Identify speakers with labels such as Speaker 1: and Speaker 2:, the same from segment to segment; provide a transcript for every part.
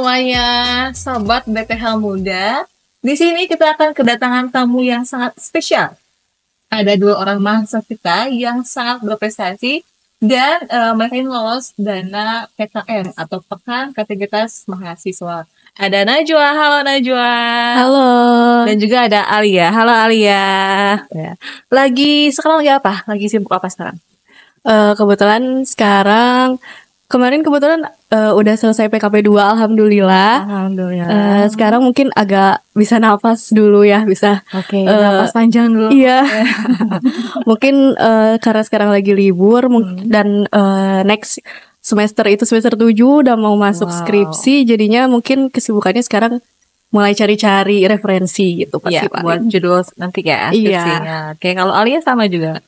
Speaker 1: semuanya, sobat BPH Muda. Di sini kita akan kedatangan tamu yang sangat spesial. Ada dua orang mahasiswa kita yang sangat berprestasi dan mereka ini lolos dana PKM atau Pekan Kreativitas Mahasiswa. Ada Najwa, halo Najwa.
Speaker 2: Halo.
Speaker 1: Dan juga ada Alia, halo Alia. Ya. Sekarang lagi apa? Lagi sibuk apa sekarang?
Speaker 2: Kebetulan kemarin udah selesai PKP 2, alhamdulillah.
Speaker 1: Alhamdulillah.
Speaker 2: Sekarang mungkin agak bisa nafas dulu ya, bisa.
Speaker 1: Oke, nafas panjang dulu.
Speaker 2: Iya. Mungkin karena sekarang lagi libur dan next semester 7 udah mau masuk skripsi, jadinya mungkin kesibukannya sekarang mulai cari-cari referensi gitu pasti
Speaker 1: buat judul nanti ya skripsinya. Oke, kalau Alia sama juga.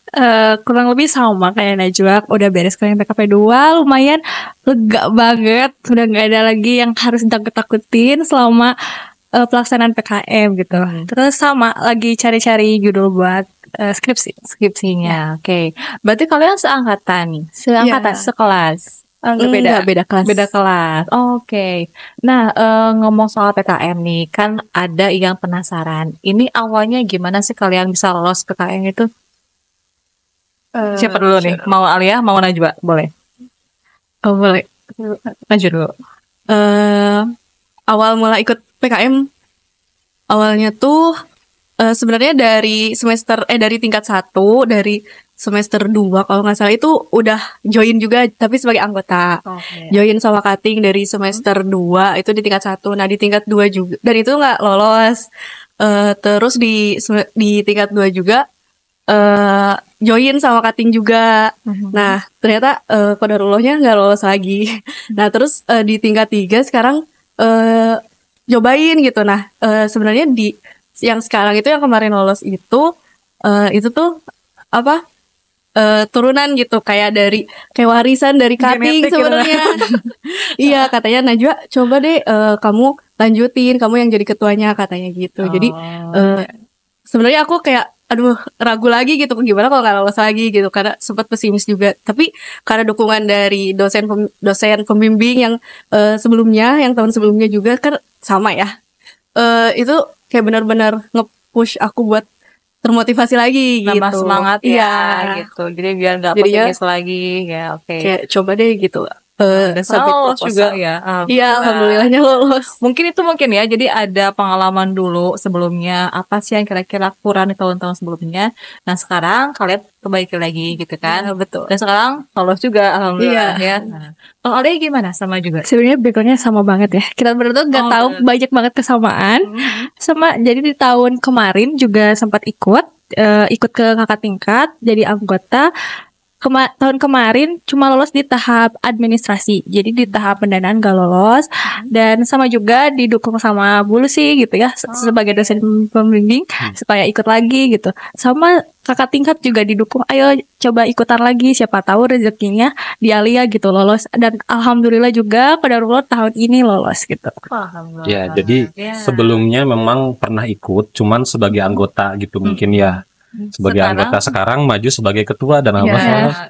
Speaker 2: Kurang lebih sama kayak Najwa, udah beres kalian PKP 2, lumayan lega banget, udah nggak ada lagi yang harus takut-takutin selama pelaksanaan PKM gitu. Terus sama lagi cari-cari judul buat
Speaker 1: skripsinya. Oke. Berarti kalian seangkatan nih, sekelas.
Speaker 2: Beda kelas.
Speaker 1: Beda kelas. Oke. Nah, ngomong soal PKM nih, kan ada yang penasaran. Ini awalnya gimana sih kalian bisa lolos PKM itu? Siapa dulu nih? Mau Alia, mau Najwa? Boleh.
Speaker 2: Oh, boleh.
Speaker 1: Najwa dulu.
Speaker 2: Awal mulai ikut PKM awalnya tuh sebenarnya dari tingkat 1, dari semester 2 kalau nggak salah itu udah join juga tapi sebagai anggota. Join sama cutting dari semester 2 itu di tingkat 1. Nah, di tingkat 2 juga dan itu nggak lolos. Terus di tingkat 2 juga join sama cutting juga. Nah, ternyata qadarullahnya nggak lolos lagi. Nah, terus di tingkat 3 sekarang cobain gitu. Nah, sebenarnya di yang sekarang itu yang kemarin lolos itu tuh apa? Turunan gitu, kayak warisan dari cutting sebenarnya. Iya, katanya Najwa coba deh kamu lanjutin, kamu yang jadi ketuanya katanya gitu. Jadi sebenarnya aku kayak ragu lagi gitu, gimana kalau nggak lolos lagi gitu, karena sempat pesimis juga. Tapi karena dukungan dari dosen pembimbing yang yang tahun sebelumnya juga kan sama ya, itu kayak benar-benar nge-push aku buat termotivasi lagi,
Speaker 1: nambah
Speaker 2: gitu.
Speaker 1: Semangat ya gitu. Jadi biar nggak pesimis lagi ya. Oke.
Speaker 2: Kayak coba deh gitu.
Speaker 1: Dan lolos juga ya.
Speaker 2: Iya, alhamdulillahnya lolos.
Speaker 1: Mungkin ya. Jadi ada pengalaman dulu sebelumnya, apa sih yang kira-kira kurang di tahun-tahun sebelumnya. Nah, sekarang kalian perbaiki lagi gitu kan.
Speaker 2: Betul.
Speaker 1: Dan sekarang lolos juga alhamdulillah ya. Nah, kalau Alia gimana? Sama juga?
Speaker 2: Sebenarnya backgroundnya sama banget ya. Kita berdua nggak tahu banyak banget kesamaan. Sama, jadi di tahun kemarin juga sempat ikut ke kakak tingkat jadi anggota. Tahun kemarin cuma lolos di tahap administrasi, jadi di tahap pendanaan gak lolos. Dan sama juga didukung sama Bulu sih gitu ya, sebagai dosen pembimbing supaya ikut lagi gitu. Sama kakak tingkat juga didukung, ayo coba ikutan lagi, siapa tahu rezekinya di Alia gitu lolos. Dan alhamdulillah juga qadarullah tahun ini lolos gitu.
Speaker 3: Ya, jadi sebelumnya memang pernah ikut, cuman sebagai anggota gitu mungkin ya. Sebagai anggota sekarang maju sebagai ketua dan lolos.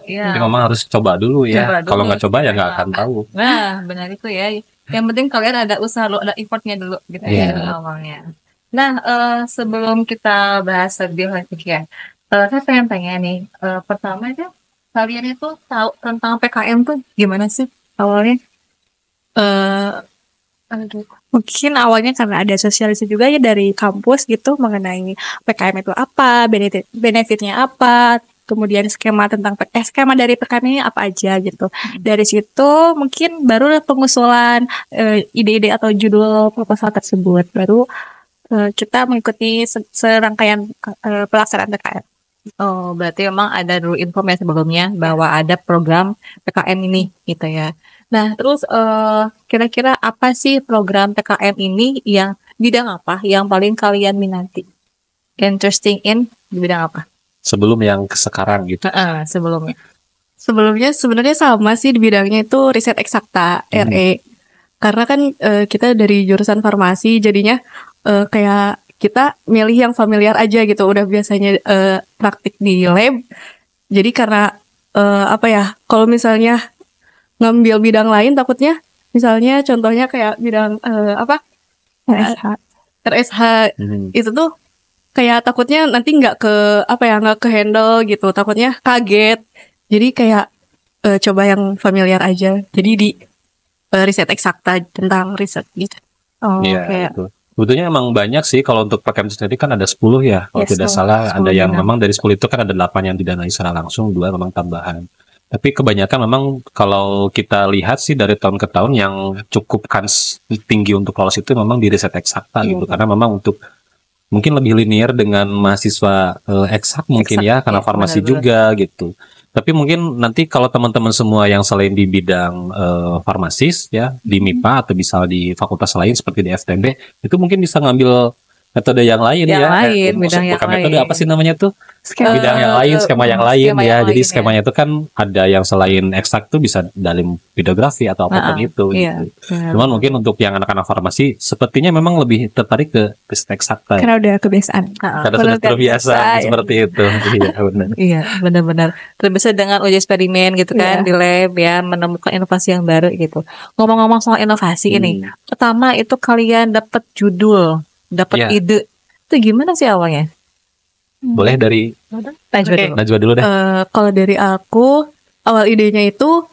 Speaker 3: Jadi memang harus coba dulu ya. Kalau nggak coba ya nggak akan tahu.
Speaker 1: Nah, benar itu ya. Yang penting kalian ada usaha, ada effortnya dulu gitu ya awalnya. Nah, sebelum kita bahas lebih lanjut ya, saya pengen tanya nih. Pertama aja, kalian itu tahu tentang PKM tuh gimana sih awalnya?
Speaker 2: Mungkin awalnya karena ada sosialisasi juga ya dari kampus gitu mengenai PKM itu apa, benefitnya apa, kemudian skema dari PKM ini apa aja gitu. Dari situ mungkin baru pengusulan ide-ide atau judul proposal tersebut, baru kita mengikuti serangkaian pelaksanaan PKM.
Speaker 1: Oh, berarti memang ada dulu informasi sebelumnya bahwa ada program PKM ini gitu ya. Nah, terus kira-kira apa sih program PKM ini, yang bidang apa yang paling kalian minati? Interesting in di bidang apa?
Speaker 3: Sebelum yang sekarang gitu.
Speaker 2: Sebelumnya sebenarnya sama sih, di bidangnya itu riset eksakta, RE. Karena kan kita dari jurusan farmasi, jadinya kayak kita milih yang familiar aja gitu. Udah biasanya praktik di lab. Jadi karena kalau misalnya ngambil bidang lain takutnya Misalnya contohnya kayak bidang RSH itu tuh kayak takutnya nanti nggak ke handle gitu, takutnya kaget. Jadi kayak coba yang familiar aja. Jadi di riset eksakta tentang riset gitu.
Speaker 3: Iya, itu. Sebetulnya emang banyak sih kalau untuk PKM sendiri kan ada 10 ya. Kalau tidak salah ada yang memang dari 10 itu kan ada 8 yang didanai secara langsung, 2 memang tambahan. Tapi kebanyakan memang kalau kita lihat sih dari tahun ke tahun yang cukup kans tinggi untuk lolos itu memang di riset eksakta gitu. Karena memang untuk mungkin lebih linear dengan mahasiswa eksak mungkin ya, karena farmasi juga gitu. Tapi mungkin nanti kalau teman-teman semua yang selain di bidang farmasis ya, di MIPA atau bisa di fakultas lain seperti di FTB, itu mungkin bisa ngambil metode yang lain bukan metode apa sih namanya tuh? Bidang yang lain, skema yang lain ya. Jadi skemanya itu kan ada yang selain eksak tuh bisa dalam videografi atau apapun itu gitu. Cuman mungkin untuk yang anak-anak farmasi sepertinya memang lebih tertarik ke riset eksakta.
Speaker 4: Karena udah kebiasaan.
Speaker 3: Karena sudah terbiasa seperti itu. Iya, benar.
Speaker 4: Iya, benar-benar. Terbiasa dengan uji eksperimen gitu kan di lab ya, menemukan inovasi yang baru gitu. Ngomong-ngomong soal inovasi ini, pertama itu kalian dapat judul, dapat ide. Itu gimana sih awalnya?
Speaker 3: Boleh dari Najwa dulu deh.
Speaker 2: Kalau dari aku, awal idenya itu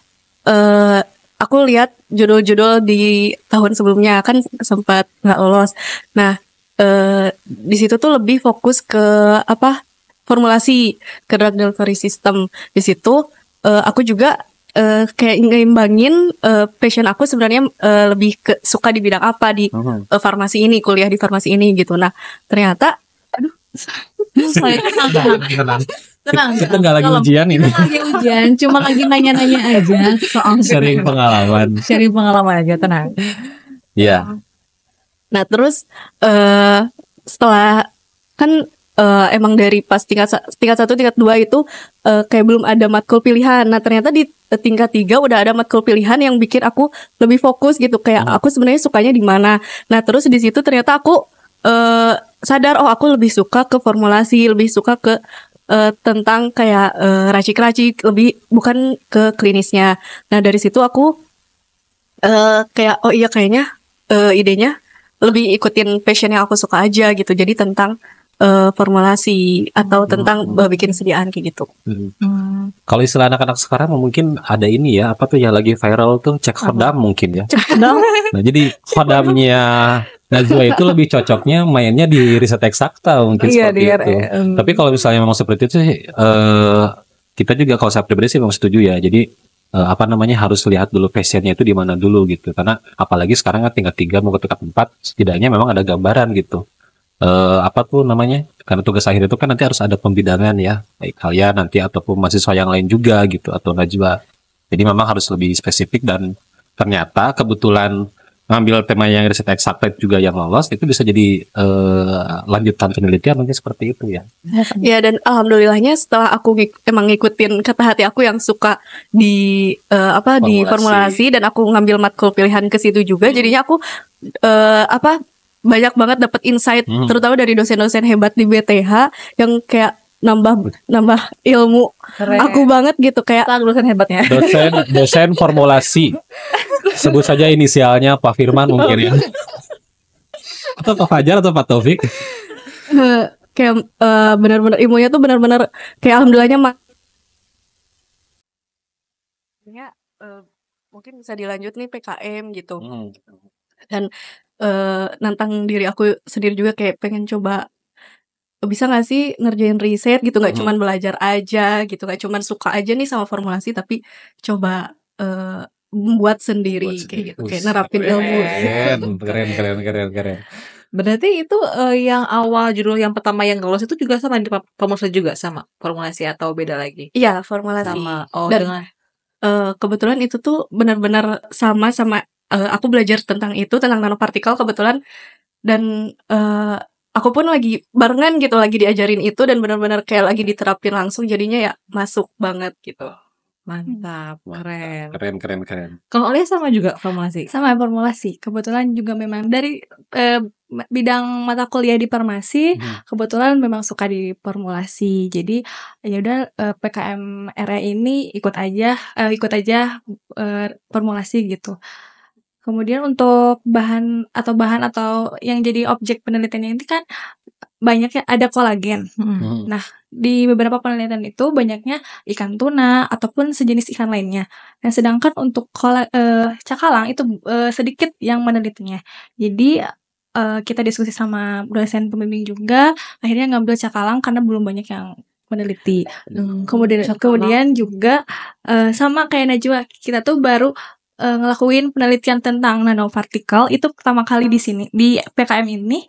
Speaker 2: aku lihat judul-judul di tahun sebelumnya kan sempat nggak lolos. Nah, di situ tuh lebih fokus ke formulasi ke drug delivery system. Di situ aku juga kayak ngeimbangin passion aku sebenarnya lebih suka di bidang apa di farmasi ini, kuliah di farmasi ini gitu. Nah, ternyata
Speaker 3: tenang. Kita nggak lagi ujian ini.
Speaker 4: Kita lagi ujian, cuma lagi nanya-nanya aja soal
Speaker 3: sharing
Speaker 4: pengalaman aja, tenang.
Speaker 3: Iya.
Speaker 2: Nah, terus setelah kan emang dari pas tingkat 1, tingkat 2 itu kayak belum ada matkul pilihan. Nah, ternyata di tingkat 3 udah ada matkul pilihan yang bikin aku lebih fokus gitu. Kayak aku sebenarnya sukanya di mana. Nah, terus di situ ternyata aku sadar aku lebih suka ke formulasi, lebih suka ke tentang kayak racik-racik, lebih bukan ke klinisnya. Nah, dari situ aku kayak kayaknya idenya lebih ikutin passion yang aku suka aja gitu. Jadi tentang formulasi atau tentang bikin sediaan kayak gitu.
Speaker 3: Kalau istilah anak-anak sekarang mungkin ada ini ya, apa tuh yang lagi viral tuh, cek hodam mungkin ya. Nah, jadi hodamnya Najwa itu lebih cocoknya mainnya di riset eksakta mungkin seperti itu. Tapi kalau misalnya memang seperti itu sih, kita juga kalau saya pribadi sih memang setuju ya. Jadi harus lihat dulu passionnya itu di mana dulu gitu. Karena apalagi sekarang kan tingkat 3 mau ke tingkat 4, setidaknya memang ada gambaran gitu. Karena tugas akhir itu kan nanti harus ada pembidangan ya, baik kalian nanti ataupun mahasiswa yang lain juga gitu atau Najwa. Jadi memang harus lebih spesifik dan ternyata kebetulan ngambil tema yang riset eksakta juga yang lolos itu bisa jadi lanjutan penelitian mungkin seperti itu ya.
Speaker 2: Ya, dan alhamdulillahnya setelah aku emang ngikutin kata hati aku yang suka di di formulasi dan aku ngambil matkul pilihan ke situ juga, jadinya aku banyak banget dapat insight terutama dari dosen-dosen hebat di BTH yang kayak nambah ilmu aku banget gitu, kayak
Speaker 4: dosen hebatnya.
Speaker 3: Dosen formulasi. Sebut saja inisialnya Pak Firman mungkin ya. Atau Pak Fajar atau Pak Taufik.
Speaker 2: Kayak benar-benar ilmunya tuh benar-benar kayak alhamdulillahnya mungkin bisa dilanjut nih PKM gitu. Dan nantang diri aku sendiri juga, kayak pengen coba bisa gak sih ngerjain riset gitu, gak cuman belajar aja gitu, gak cuman suka aja nih sama formulasi, tapi coba membuat sendiri kayak gitu, kayak nerapin ilmu.
Speaker 3: Keren.
Speaker 4: Berarti itu yang awal judul yang pertama yang lolos itu juga sama di formulasi juga sama formulasi atau beda lagi?
Speaker 2: Iya, formulasi.
Speaker 4: Sama.
Speaker 2: Dan kebetulan itu tuh benar-benar sama aku belajar tentang nanopartikel kebetulan, dan aku pun lagi barengan gitu, lagi diajarin itu dan benar-benar kayak lagi diterapin langsung, jadinya ya masuk banget gitu.
Speaker 4: Mantap, keren.
Speaker 3: Keren.
Speaker 4: Kalau Olia sama juga formulasi?
Speaker 5: Sama formulasi. Kebetulan juga memang dari bidang mata kuliah di farmasi, kebetulan memang suka di formulasi. Jadi ya udah PKM RE ini ikut aja formulasi gitu. Kemudian untuk bahan atau yang jadi objek penelitiannya ini kan banyak ya, ada kolagen. Nah, di beberapa penelitian itu banyaknya ikan tuna ataupun sejenis ikan lainnya. Nah, sedangkan untuk cakalang itu sedikit yang menelitinya. Jadi kita diskusi sama dosen pembimbing juga, akhirnya ngambil cakalang karena belum banyak yang meneliti. Kemudian juga sama kayak Najwa, kita tuh baru ngelakuin penelitian tentang nanopartikel itu pertama kali di sini di PKM ini,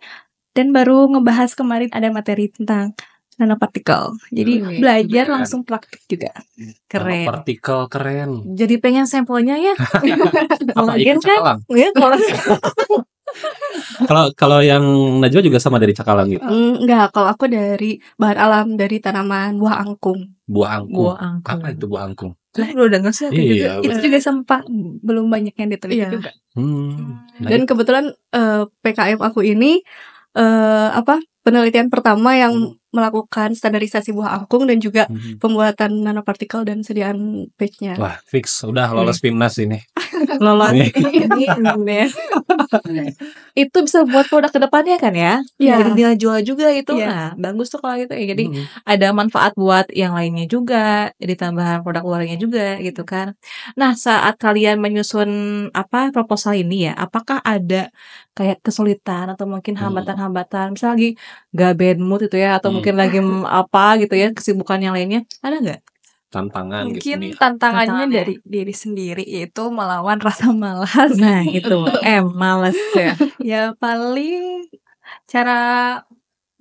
Speaker 5: dan baru ngebahas kemarin ada materi tentang nanopartikel. Jadi belajar langsung praktik juga.
Speaker 3: Keren. Partikel keren.
Speaker 4: Jadi pengen sampelnya ya.
Speaker 3: Apa ikan cakalang? Kalau yang Najwa juga sama dari cakalang gitu?
Speaker 2: Enggak, kalau aku dari bahan alam, dari tanaman buah angkung.
Speaker 3: Buah angkung. Apa itu buah angkung?
Speaker 4: Lu udah nggak sih?
Speaker 3: Iya,
Speaker 5: Itu juga sempat belum banyak yang diteliti juga.
Speaker 2: Dan kebetulan PKM aku ini penelitian pertama yang melakukan standarisasi buah angkung dan juga pembuatan nanopartikel dan sediaan batch-nya.
Speaker 3: Wah, fix. Udah lolos PIMNAS ini.
Speaker 4: Lolos ini. Itu bisa buat produk ke depannya kan ya? Jadi dia jual juga itu. Nah, bagus tuh kalau gitu ya. Jadi ada manfaat buat yang lainnya juga, jadi tambahan produk luarnya juga gitu kan. Nah, saat kalian menyusun proposal ini ya, apakah ada kayak kesulitan atau mungkin hambatan-hambatan, misalnya lagi gak bad mood itu ya, atau mungkin lagi apa gitu ya, kesibukan yang lainnya, ada nggak?
Speaker 3: Tantangan
Speaker 5: mungkin
Speaker 3: gitu nih.
Speaker 5: Tantangannya dari diri sendiri, yaitu melawan rasa malas.
Speaker 4: Nah itu malas ya.
Speaker 5: Ya paling cara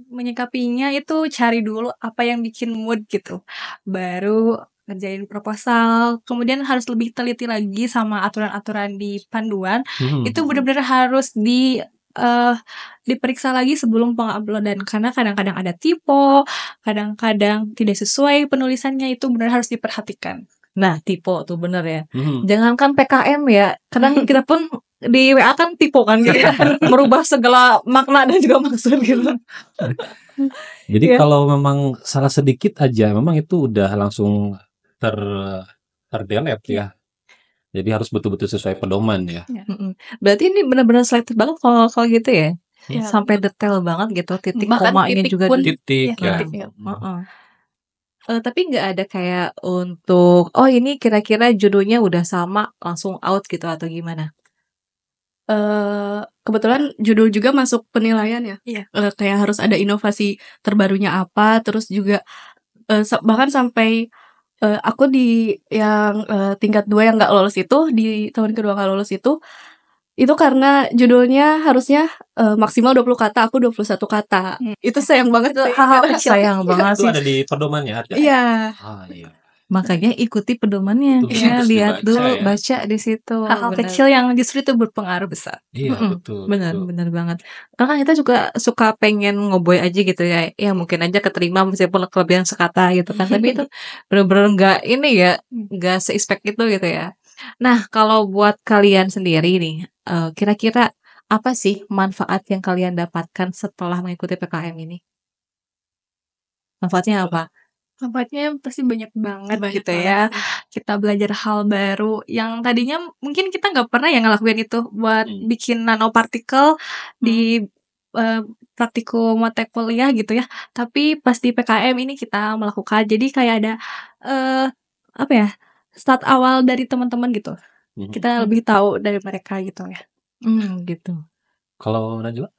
Speaker 5: menyikapinya itu cari dulu apa yang bikin mood gitu, baru ngerjain proposal. Kemudian harus lebih teliti lagi sama aturan-aturan di panduan. Itu benar-benar harus diperiksa lagi sebelum penguploadan, karena kadang-kadang ada typo, kadang-kadang tidak sesuai penulisannya, itu benar harus diperhatikan.
Speaker 4: Nah, typo tuh bener ya. Jangankan PKM ya, kadang kita pun di WA kan typo kan gitu. Merubah segala makna dan juga maksud gitu.
Speaker 3: Jadi kalau memang salah sedikit aja, memang itu udah langsung terdelete ya. Jadi harus betul-betul sesuai pedoman ya.
Speaker 4: Berarti ini benar-benar selektif banget kalau gitu ya. Sampai detail banget gitu, titik komanya juga
Speaker 3: titik ya.
Speaker 4: Tapi nggak ada kayak untuk ini kira-kira judulnya udah sama langsung out gitu atau gimana?
Speaker 2: Kebetulan judul juga masuk penilaian ya. Kayak harus ada inovasi terbarunya apa, terus juga bahkan sampai aku di yang tingkat 2 yang nggak lolos itu, di tahun kedua nggak lolos itu karena judulnya harusnya maksimal 20 kata, aku 21 kata. Itu sayang banget sih.
Speaker 4: Hal-hal sayang banget sih.
Speaker 3: Itu ada di pedomannya ada.
Speaker 2: Iya.
Speaker 3: Iya.
Speaker 4: Makanya ikuti pedomannya. Lihat dulu, baca di situ.
Speaker 5: Hal-hal kecil yang justru itu berpengaruh besar.
Speaker 3: Iya, betul.
Speaker 4: Benar banget. Karena kan kita juga suka pengen ngoboy aja gitu ya. Ya mungkin aja keterima meskipun kelebihan sekata gitu kan. Tapi itu benar-benar nggak se-expect itu gitu ya. Nah, kalau buat kalian sendiri nih, kira-kira apa sih manfaat yang kalian dapatkan setelah mengikuti PKM ini? Manfaatnya apa?
Speaker 5: Manfaatnya pasti banyak banget gitu ya. Kita belajar hal baru yang tadinya mungkin kita nggak pernah ngelakuin itu, buat bikin nanopartikel di praktikum mata kuliah gitu ya. Tapi pas di PKM ini kita melakukan, jadi kayak ada start awal dari teman-teman gitu. Kita lebih tahu dari mereka gitu ya.
Speaker 4: Gitu.
Speaker 3: Kalau Najwa?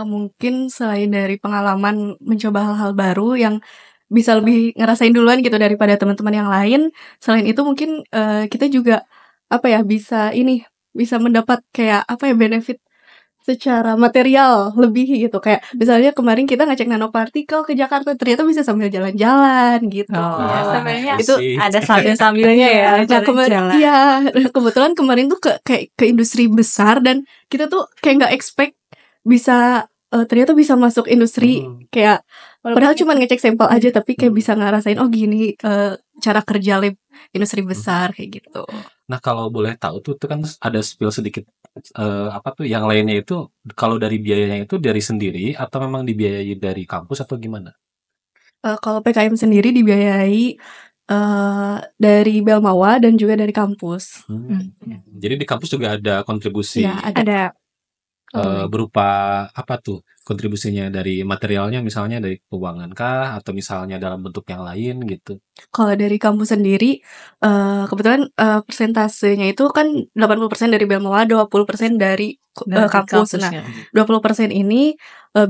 Speaker 2: Mungkin selain dari pengalaman mencoba hal-hal baru yang bisa lebih ngerasain duluan gitu daripada teman-teman yang lain, selain itu mungkin kita juga bisa mendapat kayak benefit secara material lebih gitu. Kayak misalnya kemarin kita ngecek nanopartikel ke Jakarta, ternyata bisa sambil jalan-jalan gitu.
Speaker 5: Sebenarnya
Speaker 2: itu
Speaker 4: ada sambil-sambilnya ya.
Speaker 2: Kebetulan kemarin tuh kayak ke industri besar, dan kita tuh kayak nggak expect bisa ternyata bisa masuk industri, kayak padahal cuma ngecek sampel aja, tapi kayak bisa ngerasain gini cara kerja lab industri besar kayak gitu.
Speaker 3: Nah, kalau boleh tahu tuh kan ada spill sedikit, yang lainnya itu kalau dari biayanya itu dari sendiri atau memang dibiayai dari kampus atau gimana?
Speaker 2: Kalau PKM sendiri dibiayai Dari Belmawa dan juga dari kampus.
Speaker 3: Jadi di kampus juga ada kontribusi
Speaker 2: Ya, ada.
Speaker 3: berupa apa tuh kontribusinya, dari materialnya misalnya dari keuangan kah atau misalnya dalam bentuk yang lain gitu?
Speaker 2: Kalau dari kampus sendiri, kebetulan persentasenya itu kan 80% dari Belmawa, 20% dari kampus. Nah, 20% ini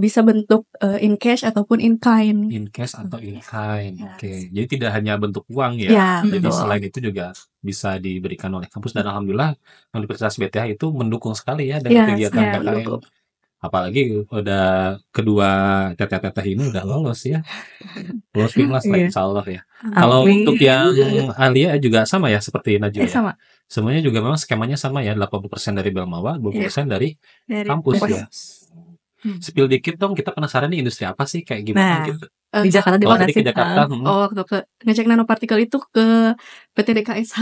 Speaker 2: bisa bentuk in cash ataupun in kind.
Speaker 3: In cash atau in kind. Oke. Jadi tidak hanya bentuk uang ya.
Speaker 2: Ya,
Speaker 3: Jadi
Speaker 2: betul.
Speaker 3: selain itu juga bisa diberikan oleh kampus, dan alhamdulillah Universitas BTH itu mendukung sekali ya dengan kegiatan PKM.
Speaker 2: mendukung.
Speaker 3: Apalagi udah kedua teteh-teteh ini udah lolos ya. Lolos Finmas lah insya Allah ya. Kalau untuk yang Alia juga sama ya seperti Najwa ya?
Speaker 5: Sama.
Speaker 3: Semuanya juga memang skemanya sama ya, 80% dari Belmawa, 20% dari kampus ya. Spill dikit dong, kita penasaran nih industri apa sih, kayak gimana gitu.
Speaker 4: Di Jakarta di mana
Speaker 3: Tadi
Speaker 4: sih?
Speaker 3: ke Jakarta.
Speaker 2: Waktu ngecek nanopartikel itu ke PT DKSH.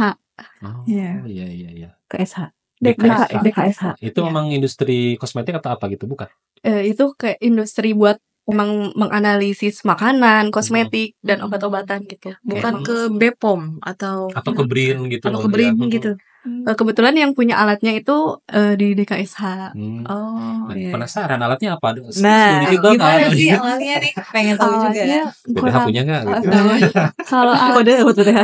Speaker 3: Oh
Speaker 5: Iya.
Speaker 3: iya.
Speaker 4: KSH.
Speaker 5: DKSH.
Speaker 3: Itu memang industri kosmetik atau apa gitu, bukan?
Speaker 2: Itu kayak industri buat emang menganalisis makanan, kosmetik, dan obat-obatan gitu.
Speaker 4: Bukan ke Bepom atau
Speaker 3: ke BRIN gitu.
Speaker 4: ke BRIN gitu.
Speaker 2: Kebetulan yang punya alatnya itu di DKSH.
Speaker 3: Nah, penasaran alatnya apa?
Speaker 4: Nah,
Speaker 3: Sedikit dong,
Speaker 4: gimana sih alatnya nih? Pengen tahu juga.
Speaker 3: BTH punya nggak? Gitu.
Speaker 5: Kalau
Speaker 4: Kode buat BTH.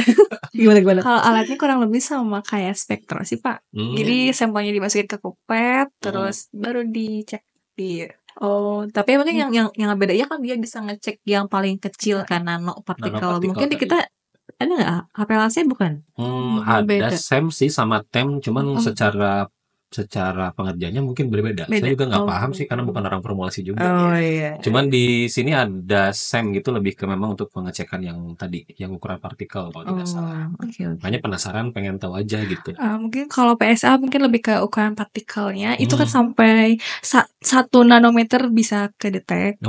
Speaker 4: Gimana?
Speaker 5: kalau alatnya kurang lebih sama kayak spektro sih Pak. Jadi sampelnya dimasukin ke kupet, terus baru dicek di.
Speaker 4: Tapi emang yang bedanya kan dia bisa ngecek yang paling kecil kan nanopartikel.
Speaker 3: Nanopartikel
Speaker 4: Mungkin di
Speaker 3: tadi.
Speaker 4: kita ada nggak HPLC bukan?
Speaker 3: Ada
Speaker 2: Beda.
Speaker 3: SEM sih sama TEM, cuman secara pengerjaannya mungkin berbeda. Saya juga nggak paham sih karena bukan orang formulasi juga.
Speaker 4: Iya.
Speaker 3: Cuman di sini ada SEM gitu, lebih ke memang untuk pengecekan yang tadi, yang ukuran partikel kalau tidak salah. Makanya penasaran, pengen tahu aja gitu.
Speaker 5: Mungkin kalau PSA mungkin lebih ke ukuran partikelnya itu kan sampai 1 nanometer bisa kedetek.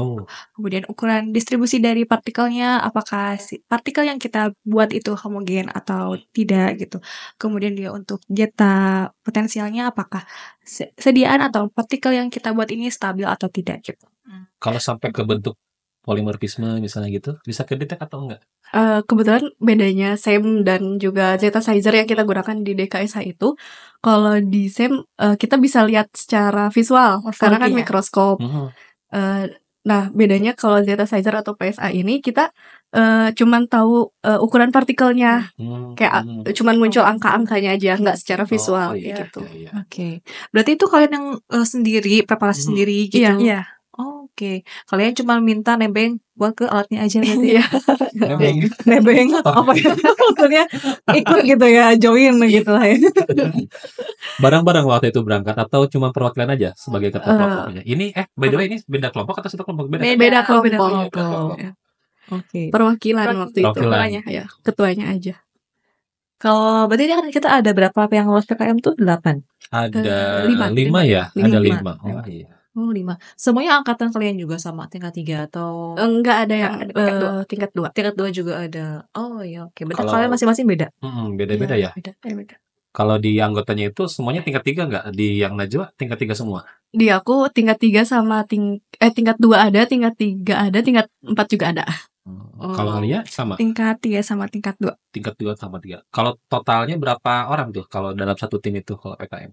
Speaker 5: Kemudian ukuran distribusi dari partikelnya, apakah partikel yang kita buat itu homogen atau tidak gitu. Kemudian dia untuk zeta potensialnya apakah sediaan atau partikel yang kita buat ini stabil atau tidak gitu.
Speaker 3: Kalau sampai ke bentuk polimorfisme misalnya gitu, bisa kedetek atau enggak?
Speaker 2: Kebetulan bedanya SEM dan juga zeta sizer yang kita gunakan di DKSH itu, kalau di SEM kita bisa lihat secara visual karena kan mikroskop. Nah, bedanya kalau zeta sizer atau PSA ini kita cuman tahu ukuran partikelnya, kayak cuman muncul angka-angkanya aja, nggak secara visual gitu.
Speaker 4: Oke. Berarti itu kalian yang sendiri preparasi sendiri gitu.
Speaker 5: Iya.
Speaker 4: Oke. Kalian cuma minta nebeng buat ke alatnya aja gitu ya.
Speaker 3: Nebeng
Speaker 4: apa ya? Maksudnya ikut gitu ya, join gitu lah ya.
Speaker 3: Barang-barang waktu itu berangkat atau cuma perwakilan aja sebagai ketua kelompoknya? Ini by the way ini beda kelompok atau satu kelompok?
Speaker 2: Beda kelompok.
Speaker 4: Oke.
Speaker 2: Perwakilan waktu itu. Ketuanya aja.
Speaker 4: Kalau berarti kan kita ada berapa yang lolos PKM tuh? 8.
Speaker 3: Ada 5 ya? Ada 5. Oh iya.
Speaker 4: 5. Semuanya angkatan kalian juga sama tingkat 3 atau
Speaker 2: enggak ada yang tingkat 2.
Speaker 4: Tingkat 2 juga ada. Oh iya, oke. Berarti kalian masing-masing beda.
Speaker 3: Beda-beda ya.
Speaker 2: Beda.
Speaker 3: Kalau di anggotanya itu semuanya tingkat 3 enggak? Di yang Najwa tingkat 3 semua?
Speaker 2: Di aku tingkat 3 sama tingkat 2 ada, tingkat 3 ada, tingkat 4 juga ada.
Speaker 3: Kalau Alia sama?
Speaker 5: Tingkat 3 sama tingkat 2.
Speaker 3: Tingkat 2 sama 3. Kalau totalnya berapa orang tuh kalau dalam satu tim itu kalau PKM?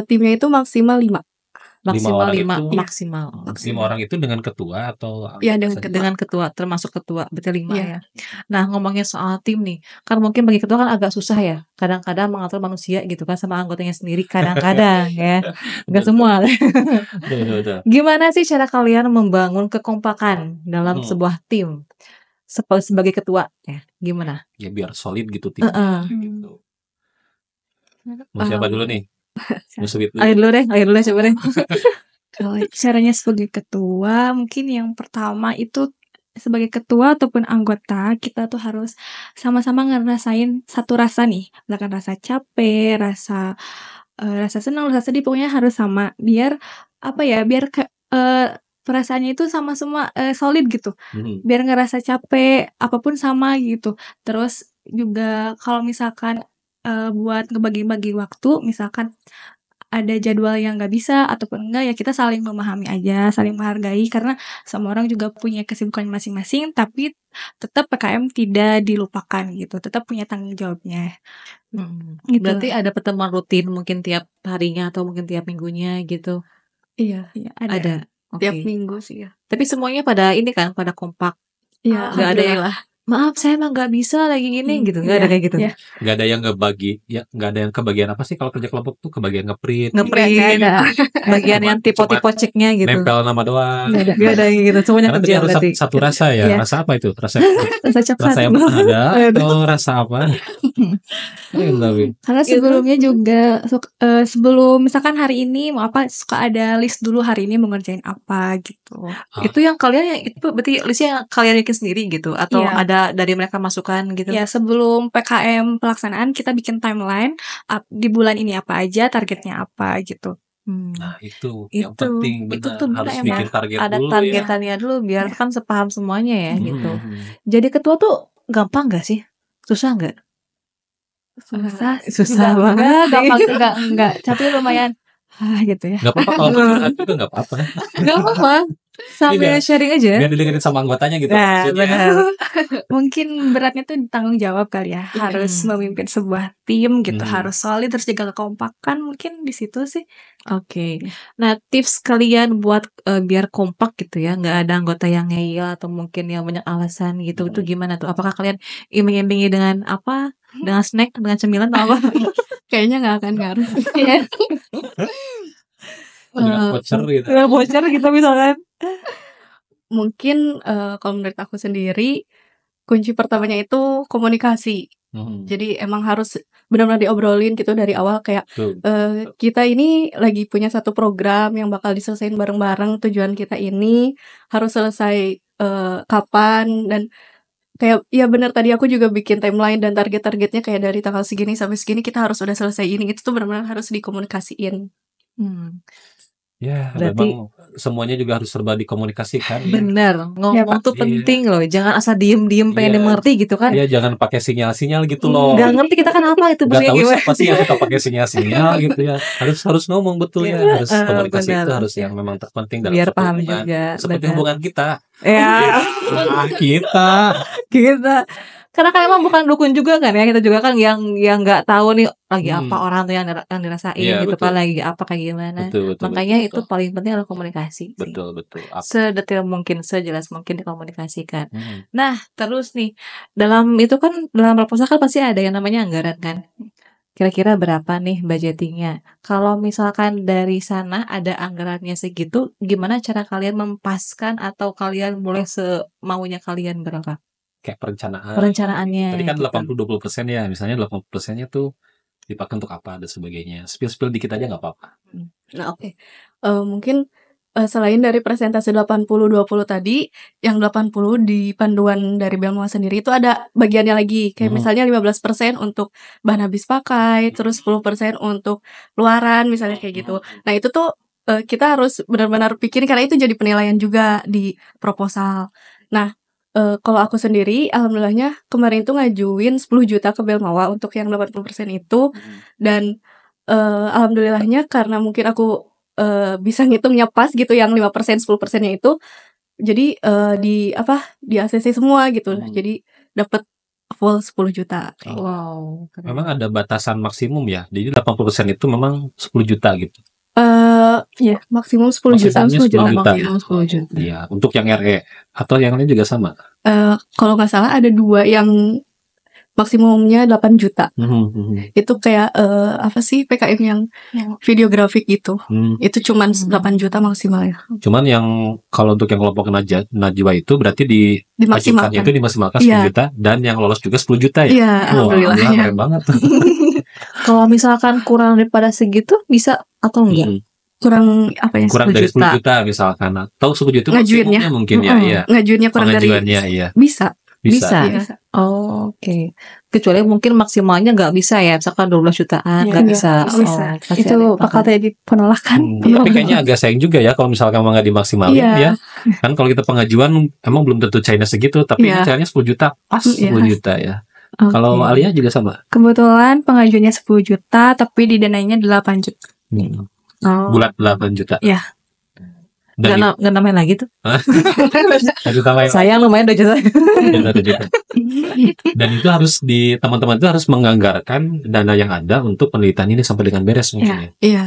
Speaker 2: Timnya itu maksimal 5.
Speaker 4: Maksimal 5
Speaker 3: maksimal. 5 orang itu dengan ketua atau
Speaker 2: ya dengan
Speaker 4: ketua, termasuk ketua, berarti 5 ya. Nah, ngomongin soal tim nih, kan mungkin bagi ketua kan agak susah ya, kadang-kadang mengatur manusia gitu kan sama anggotanya sendiri, kadang-kadang ya, nggak semua. Gimana sih cara kalian membangun kekompakan dalam sebuah tim sebagai ketua ya? Gimana?
Speaker 3: Ya biar solid gitu timnya. Gitu. Mau siapa dulu nih?
Speaker 4: Ayo dulu coba deh.
Speaker 5: Kalau caranya sebagai ketua, mungkin yang pertama itu sebagai ketua ataupun anggota kita tuh harus sama-sama ngerasain satu rasa nih, bahkan rasa capek, rasa senang, rasa sedih, pokoknya harus sama. Biar perasaannya itu sama semua solid gitu. Biar ngerasa capek apapun sama gitu. Terus juga kalau misalkan buat ngebagi-bagi waktu, misalkan ada jadwal yang nggak bisa ataupun enggak, ya kita saling memahami aja, saling menghargai, karena semua orang juga punya kesibukan masing-masing, tapi tetap PKM tidak dilupakan gitu, tetap punya tanggung jawabnya. Gitu.
Speaker 4: Berarti ada pertemuan rutin mungkin tiap harinya atau mungkin tiap minggunya gitu?
Speaker 5: Iya, ada.
Speaker 4: Ada.
Speaker 2: Tiap
Speaker 4: Oke.
Speaker 2: minggu sih ya.
Speaker 4: Tapi semuanya pada ini kan, pada kompak.
Speaker 5: Iya,
Speaker 4: Nggak ada yang,
Speaker 5: alhamdulillah.
Speaker 4: maaf saya emang nggak bisa lagi gini gitu. Nggak ada
Speaker 5: Iya,
Speaker 4: kayak gitu.
Speaker 5: iya.
Speaker 3: Nggak ada yang ngebagi, ya nggak ada yang kebagian apa sih kalau kerja kelompok tuh, kebagian ngeprint,
Speaker 4: Ngeprint.
Speaker 5: Nggak ada.
Speaker 4: Bagian yang tipe-tipe ceknya gitu.
Speaker 3: nempel nama doang.
Speaker 4: Nggak ada yang gitu. Semuanya
Speaker 3: Karena
Speaker 4: kerja
Speaker 3: tadi harus
Speaker 4: berarti.
Speaker 3: satu rasa ya.
Speaker 5: Iya.
Speaker 3: Rasa apa itu? Rasa
Speaker 5: Rasa coklat.
Speaker 3: rasa yang ada atau rasa apa? Tapi
Speaker 5: Karena sebelumnya juga sebelum misalkan hari ini mau apa, suka ada list dulu hari ini mau ngerjain apa gitu.
Speaker 4: Itu yang kalian, yang itu berarti listnya yang kalian bikin sendiri gitu? Atau
Speaker 5: Iya.
Speaker 4: ada dari mereka masukan gitu?
Speaker 5: Ya, sebelum PKM pelaksanaan kita bikin timeline di bulan ini apa aja, targetnya apa gitu.
Speaker 3: nah itu yang
Speaker 4: Itu
Speaker 3: penting,
Speaker 4: itu
Speaker 3: benar
Speaker 4: tuh
Speaker 3: harus
Speaker 4: emang
Speaker 3: bikin target
Speaker 4: ada
Speaker 3: dulu ya.
Speaker 4: targetannya dulu biar kan sepaham semuanya ya gitu.
Speaker 3: Hmm.
Speaker 4: Jadi ketua tuh gampang gak sih? Susah nggak? Susah banget.
Speaker 5: Gampang enggak, tapi lumayan gitu ya.
Speaker 3: Nggak apa-apa kalau berat juga nggak apa-apa.
Speaker 4: Gak apa-apa. Sambil
Speaker 3: Iya.
Speaker 4: sharing aja.
Speaker 3: Biar didengerin sama anggotanya gitu.
Speaker 4: Nah,
Speaker 3: maksudnya.
Speaker 4: benar.
Speaker 5: Mungkin beratnya tuh tanggung jawab kali ya. Harus memimpin sebuah tim gitu, harus solid, terus jaga kekompakan, mungkin di situ sih.
Speaker 4: Oke. Nah, tips kalian buat biar kompak gitu ya, nggak ada anggota yang ngeyel atau mungkin yang banyak alasan gitu, itu gimana tuh? Apakah kalian iming-imingi dengan apa? Dengan snack, dengan cemilan atau apa?
Speaker 2: Kayaknya nggak akan ngaruh.
Speaker 3: Dengan voucher gitu.
Speaker 4: Dengan voucher gitu misalkan.
Speaker 2: Mungkin kalau menurut aku sendiri kunci pertamanya itu komunikasi. Jadi emang harus benar-benar diobrolin gitu dari awal kayak
Speaker 3: Tuh.
Speaker 2: kita ini lagi punya satu program yang bakal diselesain bareng-bareng, tujuan kita ini harus selesai kapan, dan kayak ya benar tadi aku juga bikin timeline dan target-targetnya kayak dari tanggal segini sampai segini kita harus udah selesai ini, itu tuh benar-benar harus dikomunikasiin.
Speaker 3: Ya,
Speaker 4: Berarti-
Speaker 3: memang semuanya juga harus serba dikomunikasikan. Ya.
Speaker 4: Bener, ngomong
Speaker 5: Ya, Pak.
Speaker 4: tuh
Speaker 3: Iya.
Speaker 4: penting loh. Jangan asal diem-diem pengen
Speaker 3: Iya.
Speaker 4: dimengerti gitu kan.
Speaker 3: Ya, jangan pakai sinyal-sinyal gitu loh.
Speaker 4: Nggak ngerti kita kan apa itu
Speaker 3: Gak
Speaker 4: maksudnya
Speaker 3: tahu
Speaker 4: gimana.
Speaker 3: siapa sih yang suka pakai sinyal-sinyal gitu ya. Harus ngomong betul ya. Harus komunikasi
Speaker 4: benar.
Speaker 3: itu harus yang memang terpenting dalam
Speaker 4: Biar
Speaker 3: suatu
Speaker 4: paham
Speaker 3: hubungan.
Speaker 4: juga.
Speaker 3: Seperti
Speaker 4: benar.
Speaker 3: hubungan kita.
Speaker 4: Ya,
Speaker 3: Kita.
Speaker 4: kita. Karena kan emang bukan dukun juga kan ya, kita juga kan yang nggak tahu nih lagi apa orang tuh yang dirasain
Speaker 3: Iya,
Speaker 4: gitu
Speaker 3: betul.
Speaker 4: kan, lagi apa kayak gimana.
Speaker 3: Betul.
Speaker 4: Makanya
Speaker 3: betul.
Speaker 4: itu paling penting adalah komunikasi sih.
Speaker 3: Betul.
Speaker 4: Sedetil mungkin, sejelas mungkin dikomunikasikan.
Speaker 3: Hmm.
Speaker 4: Nah, terus nih, dalam proposal kan pasti ada yang namanya anggaran kan. Kira-kira berapa nih budgetingnya? Kalau misalkan dari sana ada anggarannya segitu, gimana cara kalian mempaskan atau kalian boleh semaunya kalian berapa?
Speaker 3: Kayak perencanaan.
Speaker 4: Perencanaannya.
Speaker 3: Tadi kan
Speaker 4: gitu.
Speaker 3: 80-20% ya. Misalnya 80%-nya tuh dipakai untuk apa dan sebagainya. Spill dikit aja nggak apa-apa.
Speaker 2: Nah, oke. Mungkin selain dari presentasi 80-20 tadi, yang 80 di panduan dari Belma sendiri itu ada bagiannya lagi. Kayak misalnya 15% untuk bahan habis pakai, terus 10% untuk luaran, misalnya kayak gitu. Nah, itu tuh kita harus benar-benar pikirin karena itu jadi penilaian juga di proposal. Nah, kalau aku sendiri, alhamdulillahnya kemarin tuh ngajuin 10 juta ke Belmawa untuk yang 80% itu. Dan alhamdulillahnya karena mungkin aku bisa ngitungnya pas gitu yang 5% 10%-nya itu. Jadi di ACC semua gitu. Jadi dapat full 10 juta.
Speaker 4: Wow. keren.
Speaker 3: Memang ada batasan maksimum ya. Jadi 80% itu memang 10 juta gitu.
Speaker 2: Ya, maksimum 10 juta.
Speaker 3: Maksimumnya 10 juta.
Speaker 4: Maksimum 10 juta.
Speaker 3: Iya, untuk yang RE atau yang lain juga sama.
Speaker 2: Kalau nggak salah ada 2 yang maksimumnya 8 juta. Itu kayak PKM yang videografik gitu. Itu cuman 8 juta maksimalnya.
Speaker 3: Cuman yang kalau untuk yang kelompok Najwa itu berarti
Speaker 2: Dimaksimalkan.
Speaker 3: itu dimaksimalkan 10
Speaker 2: Iya.
Speaker 3: juta dan yang lolos juga 10 juta ya.
Speaker 2: Iya,
Speaker 3: Wah,
Speaker 2: alhamdulillah.
Speaker 3: gila, keren banget.
Speaker 4: Kalau misalkan kurang daripada segitu bisa atau enggak?
Speaker 2: Kurang apa ya?
Speaker 3: Kurang
Speaker 4: 10
Speaker 3: dari 10
Speaker 4: juta.
Speaker 3: juta misalkan atau 10 juta
Speaker 2: Ngajuinnya.
Speaker 3: maksimumnya mungkin ya, iya.
Speaker 2: Ngajuinnya kurang dari
Speaker 3: Pengajuannya iya.
Speaker 2: bisa.
Speaker 3: Bisa.
Speaker 2: Iya.
Speaker 4: Oh, oke. Kecuali mungkin maksimalnya nggak bisa ya, misalkan 12 jutaan
Speaker 5: Iya,
Speaker 4: nggak
Speaker 5: nggak
Speaker 4: bisa.
Speaker 5: bisa.
Speaker 4: Oh, pasti
Speaker 5: Itu
Speaker 4: ada
Speaker 5: bakal
Speaker 4: yang
Speaker 5: jadi penolakan.
Speaker 3: Tapi kayaknya agak sayang juga ya kalau misalkan emang nggak dimaksimalin
Speaker 2: Iya.
Speaker 3: ya. Kan kalau kita pengajuan emang belum tentu China segitu, tapi
Speaker 2: Iya.
Speaker 3: China 10 juta pas
Speaker 2: Iya.
Speaker 3: 10 juta ya.
Speaker 4: Oke.
Speaker 3: Kalau Alia juga sama.
Speaker 5: Kebetulan pengajuannya 10 juta, tapi didanainya 8 juta.
Speaker 4: Oh.
Speaker 3: Bulat 8 juta.
Speaker 5: Iya.
Speaker 3: Dan
Speaker 4: Nggak nambahin lagi tuh.
Speaker 3: itu tambahin
Speaker 4: Sayang lumayan 2 juta.
Speaker 3: juta. Dan itu harus teman-teman itu harus menganggarkan dana yang ada untuk penelitian ini sampai dengan beres mungkin ya.
Speaker 2: Iya.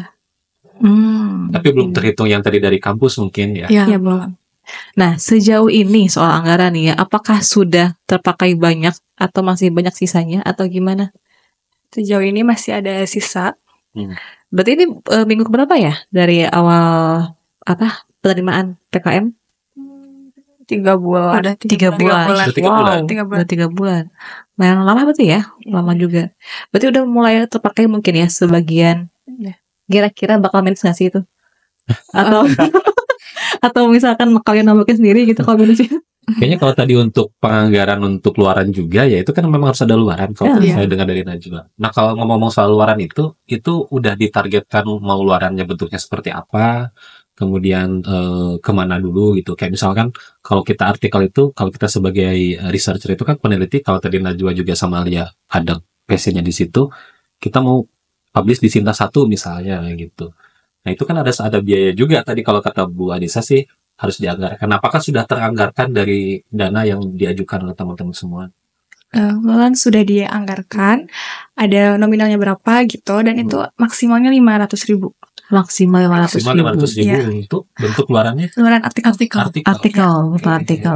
Speaker 3: Tapi belum terhitung yang tadi dari kampus mungkin ya.
Speaker 2: Iya, belum.
Speaker 4: Nah, sejauh ini soal anggaran nih ya, apakah sudah terpakai banyak atau masih banyak sisanya atau gimana?
Speaker 5: Sejauh ini masih ada sisa.
Speaker 4: Berarti ini minggu keberapa ya dari awal penerimaan PKM?
Speaker 5: 3 bulan.
Speaker 2: Udah
Speaker 4: 3 bulan.
Speaker 3: Udah 3 bulan.
Speaker 5: 3 bulan.
Speaker 4: Udah 3 bulan. Lumayan lama berarti ya? Lama juga. Berarti udah mulai terpakai mungkin ya sebagian. Kira-kira bakal minus nggak sih itu? Atau atau misalkan kalian nambahin sendiri gitu kalau minusnya?
Speaker 3: Kayaknya kalau tadi untuk penganggaran untuk luaran juga ya itu kan memang harus ada luaran kalau saya dengar dari Najwa. Nah kalau ngomong soal luaran itu udah ditargetkan mau luarannya bentuknya seperti apa, kemudian kemana dulu gitu. Kayak misalkan kalau kita artikel itu, kalau kita sebagai researcher itu kan peneliti, kalau tadi Najwa juga sama Lia ada passionnya di situ, kita mau publish di Sinta 1 misalnya gitu. Nah itu kan ada biaya juga tadi kalau kata Bu Anissa sih harus dianggarkan. Apakah sudah teranggarkan dari dana yang diajukan oleh teman-teman semua?
Speaker 5: Kan sudah dianggarkan, ada nominalnya berapa gitu, dan itu maksimalnya 500.000.
Speaker 4: Maksimal 500.000
Speaker 5: Ya.
Speaker 3: Untuk bentuk luarannya?
Speaker 5: Luaran artikel.
Speaker 4: Artikel.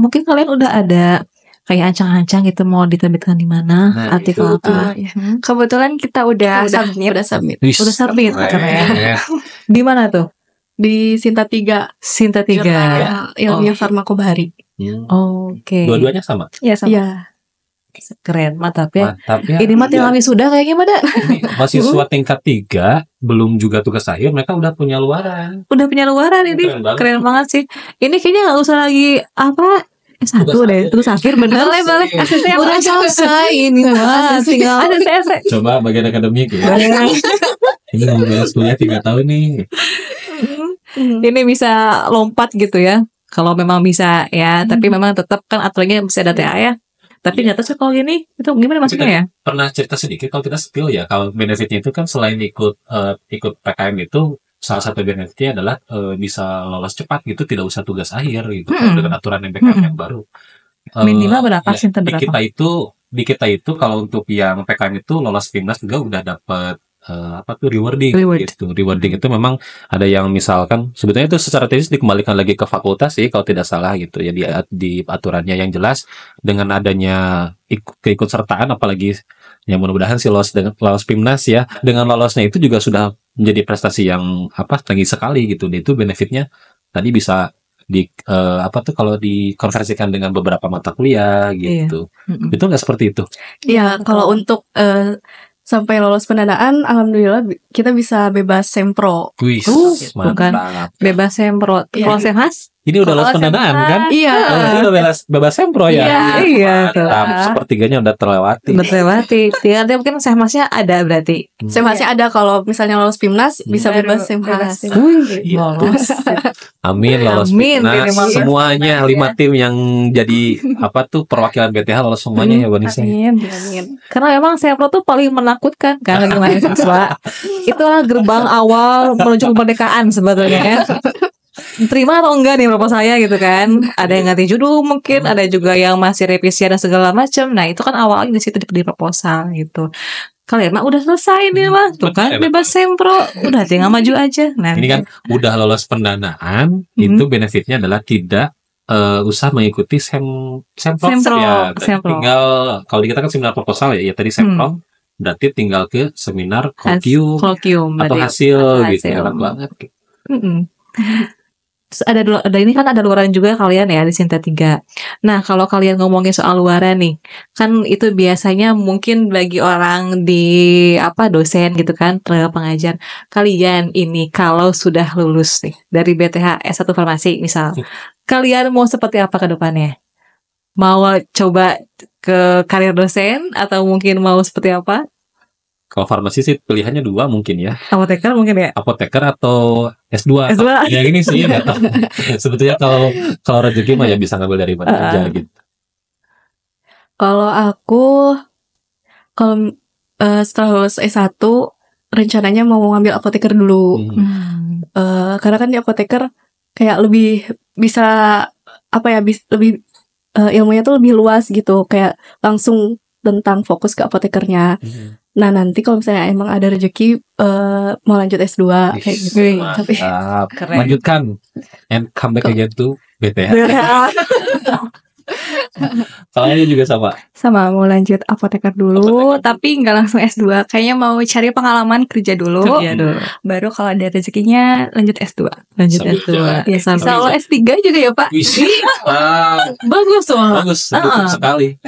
Speaker 4: Mungkin kalian udah ada kayak ancang-ancang gitu mau diterbitkan di mana artikel itu?
Speaker 5: Ya. Kebetulan kita udah submit.
Speaker 4: Udah submit, keren. Di mana tuh?
Speaker 2: Di Sinta 3.
Speaker 4: Sinta 3.
Speaker 2: Jurnal Ilmiah Farmakobahari.
Speaker 4: Oke.
Speaker 3: Dua-duanya sama?
Speaker 5: Ya, sama.
Speaker 2: Iya.
Speaker 4: Keren, mantap ya.
Speaker 3: Mantap ya.
Speaker 4: Ini mah tinggal wisuda kayaknya pada.
Speaker 3: Ini mahasiswa tingkat 3 belum juga tugas akhir, mereka udah punya luaran.
Speaker 4: Udah punya luaran ini. Keren banget sih. Ini kayaknya nggak usah lagi S1 deh, terus akhir bener.
Speaker 5: Boleh.
Speaker 4: Udah selesai ini mah. Tinggal
Speaker 5: Ada CSE.
Speaker 3: Coba bagian akademik ya. Ini ngomongin kuliah 3 tahun nih.
Speaker 4: ini bisa lompat gitu ya. Kalau memang bisa ya, tapi memang tetap kan aturannya bisa ada TA ya. Tapi nggak tahu sih kalau gini itu gimana maksudnya ya?
Speaker 3: Pernah cerita sedikit kalau kita spill ya, kalau benefitnya itu kan selain ikut PKM itu salah satu benefitnya adalah bisa lolos cepat gitu, tidak usah tugas akhir gitu dengan aturan PKM yang baru.
Speaker 4: Minimal berapa sih
Speaker 3: Di kita itu kalau untuk yang PKM itu lolos timnas juga udah dapat rewarding gitu. Rewarding itu memang ada yang misalkan sebetulnya itu secara teknis dikembalikan lagi ke fakultas sih kalau tidak salah gitu ya, di aturannya yang jelas dengan adanya keikutsertaan, apalagi yang mudah-mudahan sih lolos Pimnas ya, dengan lolosnya itu juga sudah menjadi prestasi yang tinggi sekali gitu. Dan itu benefitnya tadi bisa kalau dikonversikan dengan beberapa mata kuliah gitu. Itu nggak seperti itu?
Speaker 2: Iya, kalau untuk sampai lolos pendanaan, alhamdulillah kita bisa bebas sempro.
Speaker 3: Wih,
Speaker 4: bukan bebas sempro. Kalau Senhas?
Speaker 3: Ini udah lolos pendanaan kan?
Speaker 2: Iya.
Speaker 3: Udah bebas sempro ya.
Speaker 4: Iya.
Speaker 3: Sepertiganya udah terlewati.
Speaker 4: Tinggal mungkin Senhasnya ada berarti.
Speaker 2: Senhasnya ada, kalau misalnya lolos Pimnas bisa bebas Senhas.
Speaker 4: Lolos.
Speaker 3: Amin, lolos Pimnas. Semuanya 5 tim yang jadi perwakilan BTH lolos semuanya ya Bonisa.
Speaker 5: Amin.
Speaker 4: Karena memang Sempro tuh paling menakutkan kan bagi mahasiswa. Itulah gerbang awal menuju kemerdekaan sebetulnya ya. Terima atau enggak nih proposalnya gitu kan. Ada yang ganti judul mungkin, ada juga yang masih revisi dan segala macam. Nah itu kan awalnya di situ di proposal gitu. Kalian mah udah selesai nih mah, tuh kan bebas Sempro, udah tinggal maju aja. Nah
Speaker 3: ini kan udah lolos pendanaan, itu benefitnya adalah tidak usah mengikuti Sempro ya. Tinggal kalau kita kan seminar proposal ya tadi Sempro, berarti tinggal ke seminar kolkium atau hasil gitu, enak banget.
Speaker 4: Terus ada ini kan ada luaran juga kalian ya di Sinta 3. Nah kalau kalian ngomongin soal luaran nih, kan itu biasanya mungkin bagi orang di dosen gitu kan, tenaga pengajar. Kalian ini kalau sudah lulus nih dari BTH S1 Farmasi misal, kalian mau seperti apa ke depannya? Mau coba ke karir dosen atau mungkin mau seperti apa?
Speaker 3: Kalau farmasi sih pilihannya 2 mungkin ya.
Speaker 4: Apoteker mungkin ya?
Speaker 3: Apoteker atau S2. Ya ini sih ya. Sebetulnya kalau rezeki mah ya bisa ngambil dari mana aja gitu.
Speaker 2: Kalau aku setelah lulus S1 rencananya mau ngambil apoteker dulu. Karena kan di apoteker kayak lebih bisa apa ya, lebih ilmunya tuh lebih luas gitu, kayak langsung tentang fokus ke apotekernya. Nah nanti kalau misalnya emang ada rezeki mau lanjut S2 kayak gitu. Tapi
Speaker 3: lanjutkan and come back again to BTH. Soalnya juga
Speaker 5: sama mau lanjut apoteker dulu, tapi nggak langsung S2. Kayaknya mau cari pengalaman kerja dulu. Baru kalau ada rezekinya lanjut S2. Ya sama. Kalau S3 juga ya Pak.
Speaker 4: Bagus tuh.
Speaker 3: Bagus sekali.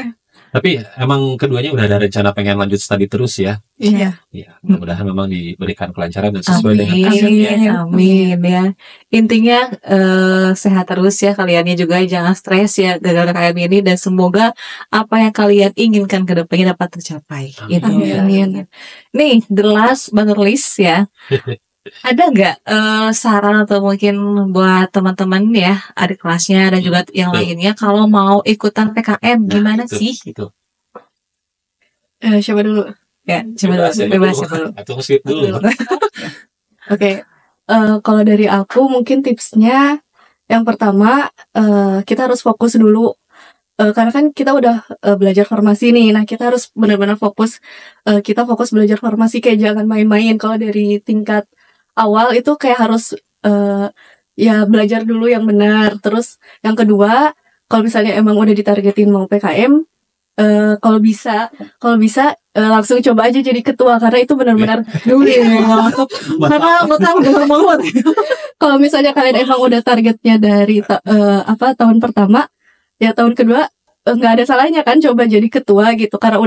Speaker 3: Tapi emang keduanya udah ada rencana pengen lanjut studi terus ya.
Speaker 5: Iya.
Speaker 3: Mudah-mudahan memang diberikan kelancaran dan sesuai dengan
Speaker 4: kasusnya. Amin ya. Intinya sehat terus ya kaliannya juga, jangan stres ya gara-gara KM ini, dan semoga apa yang kalian inginkan ke depannya dapat tercapai. Gitu ya. Nih, the last but not least ya. Ada nggak saran atau mungkin buat teman-teman ya, adik kelasnya dan juga yang lainnya kalau mau ikutan PKM gimana sih?
Speaker 2: Siapa dulu?
Speaker 4: Ya, coba bebas dulu.
Speaker 3: Atau skip dulu.
Speaker 2: Oke. Kalau dari aku mungkin tipsnya yang pertama kita harus fokus dulu. Karena kan kita udah belajar farmasi nih. Nah, kita harus benar-benar fokus. Kita fokus belajar farmasi, kayak jangan main-main. Kalau dari tingkat awal itu kayak harus ya belajar dulu yang benar. Terus yang kedua, kalau misalnya emang udah ditargetin mau PKM, kalau bisa langsung coba aja jadi ketua, karena itu benar-benar karena aku tahu banget. Kalau misalnya kalian emang udah targetnya dari tahun pertama, ya tahun kedua nggak ada salahnya kan coba jadi ketua gitu, karena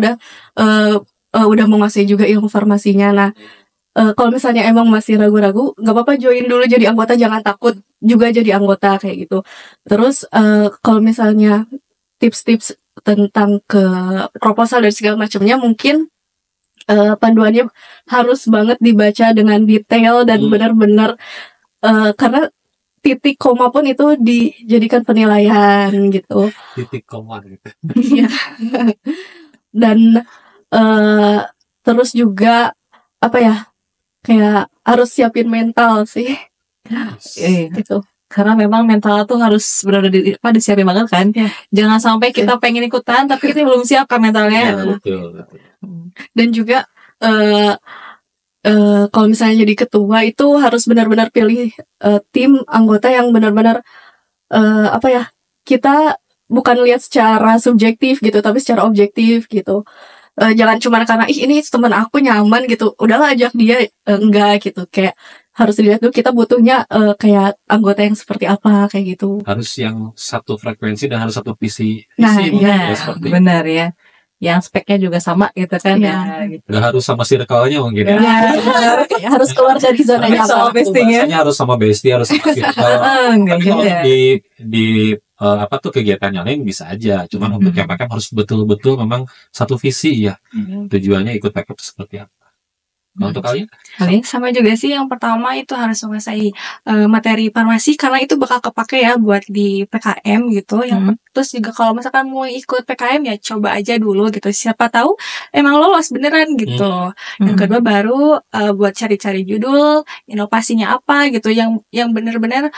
Speaker 2: udah menguasai juga ilmu farmasinya. Nah, kalau misalnya emang masih ragu-ragu, nggak apa-apa join dulu jadi anggota, jangan takut juga jadi anggota kayak gitu. Terus kalau misalnya tips-tips tentang ke proposal dan segala macamnya, mungkin panduannya harus banget dibaca dengan detail dan benar-benar karena titik koma pun itu dijadikan penilaian gitu.
Speaker 3: Titik koma gitu.
Speaker 2: Iya. Dan terus juga apa ya, kayak harus siapin mental sih.
Speaker 4: Gitu. Karena memang mental tuh harus benar-benar disiapin banget kan. Jangan sampai kita pengen ikutan tapi kita belum siap kan mentalnya.
Speaker 3: Betul.
Speaker 2: Dan juga kalau misalnya jadi ketua itu harus benar-benar pilih tim anggota yang benar-benar kita bukan lihat secara subjektif gitu, tapi secara objektif gitu. Jangan cuma karena ini teman aku nyaman gitu, udahlah ajak dia, enggak gitu. Kayak harus dilihat dulu kita butuhnya kayak anggota yang seperti apa kayak gitu.
Speaker 3: Harus yang satu frekuensi dan harus satu visi.
Speaker 2: Nah,
Speaker 4: iya, benar ya. Yang speknya juga sama gitu kan ya. Gitu.
Speaker 3: Nggak harus sama circle-nya mungkin ya.
Speaker 2: Harus keluar dari zona nyaman.
Speaker 3: Sama bestie-nya. Harus sama bestie, harus sama circle. Tapi kalau di kegiatan yang lain bisa aja. Cuman untuk yang PKM harus betul-betul memang satu visi ya. Tujuannya ikut PKM seperti apa. Untuk kalian?
Speaker 5: Sama juga sih, yang pertama itu harus menguasai materi farmasi, karena itu bakal kepake ya buat di PKM gitu. Terus juga kalau misalkan mau ikut PKM ya coba aja dulu gitu, siapa tahu emang lolos beneran gitu. Yang kedua baru buat cari-cari judul, inovasinya apa gitu, yang bener-bener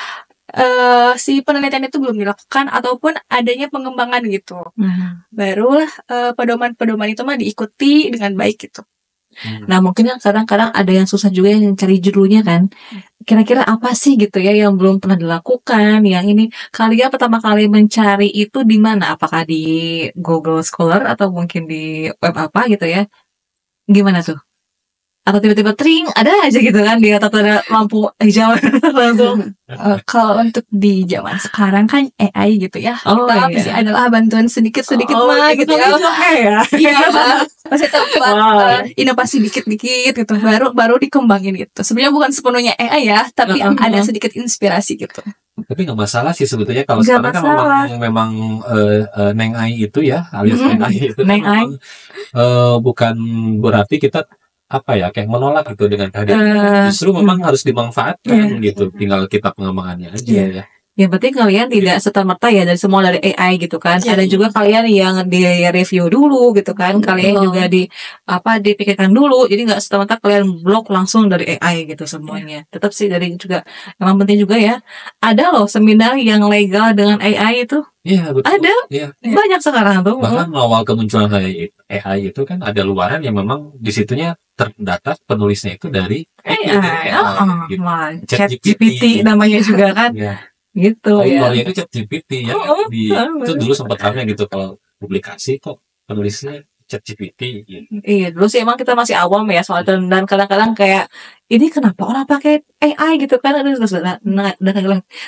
Speaker 5: si penelitian itu belum dilakukan ataupun adanya pengembangan gitu. Barulah pedoman-pedoman itu mah diikuti dengan baik gitu.
Speaker 4: Nah mungkin yang kadang-kadang ada yang susah juga yang cari judulnya kan. Kira-kira apa sih gitu ya yang belum pernah dilakukan, yang ini kalian pertama kali mencari itu di mana? Apakah di Google Scholar atau mungkin di web apa gitu ya? Gimana tuh? Atau tiba-tiba tring ada aja gitu kan dia, atau ada lampu hijau langsung.
Speaker 5: Kalau untuk di zaman sekarang kan AI gitu ya,
Speaker 4: kita
Speaker 5: pasti adalah bantuan sedikit-sedikit mah gitu ya. Iya, pasti tempat inovasi dikit-dikit gitu, baru dikembangin gitu. Sebenarnya bukan sepenuhnya AI ya, tapi ada sedikit inspirasi gitu.
Speaker 3: Tapi nggak masalah sih sebetulnya kalau sekarang kan memang Neng Ai itu ya, alias Neng Ai itu memang bukan berarti kita kayak menolak gitu dengan kehadiran. Justru memang harus dimanfaatkan gitu. Tinggal kita pengembangannya aja ya.
Speaker 4: Yang penting kalian tidak serta-merta ya dari semua dari AI gitu kan. Ada juga kalian yang di review dulu gitu kan. Kalian juga dipikirkan dulu. Jadi nggak serta-merta kalian blok langsung dari AI gitu semuanya. Tetap sih dari juga emang penting juga ya. Ada loh seminar yang legal dengan AI itu.
Speaker 3: Iya, betul.
Speaker 4: Ada.
Speaker 3: Iya.
Speaker 4: Banyak sekarang tuh.
Speaker 3: Bahkan awal kemunculan AI itu kan ada luaran yang memang di situnya terdata penulisnya itu dari
Speaker 4: AI.
Speaker 3: gitu.
Speaker 4: ChatGPT namanya juga kan. Gitu ya.
Speaker 3: Awalnya itu ChatGPT ya. Itu dulu sempat ramai gitu kalau publikasi kok penulisnya ChatGPT gitu.
Speaker 4: Iya, dulu sih emang kita masih awam ya soal itu, dan kadang-kadang kayak ini kenapa orang pakai AI gitu kan,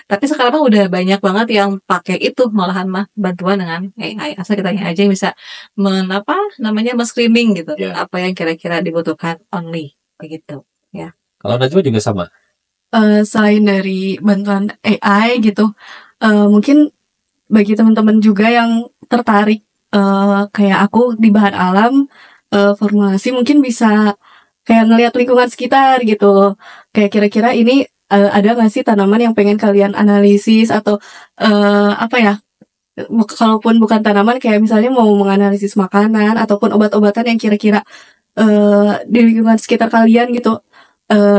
Speaker 4: tapi sekarang udah banyak banget yang pakai itu malahan mah bantuan dengan AI, asal kitanya aja yang bisa men-screening gitu apa yang kira-kira dibutuhkan only begitu ya.
Speaker 3: Kalau Najwa juga sama.
Speaker 2: Selain dari bantuan AI gitu, mungkin bagi teman-teman juga yang tertarik kayak aku di bahan alam, formulasi mungkin bisa kayak ngelihat lingkungan sekitar gitu. Kayak kira-kira ini ada nggak sih tanaman yang pengen kalian analisis atau kalaupun bukan tanaman kayak misalnya mau menganalisis makanan ataupun obat-obatan yang kira-kira di lingkungan sekitar kalian gitu.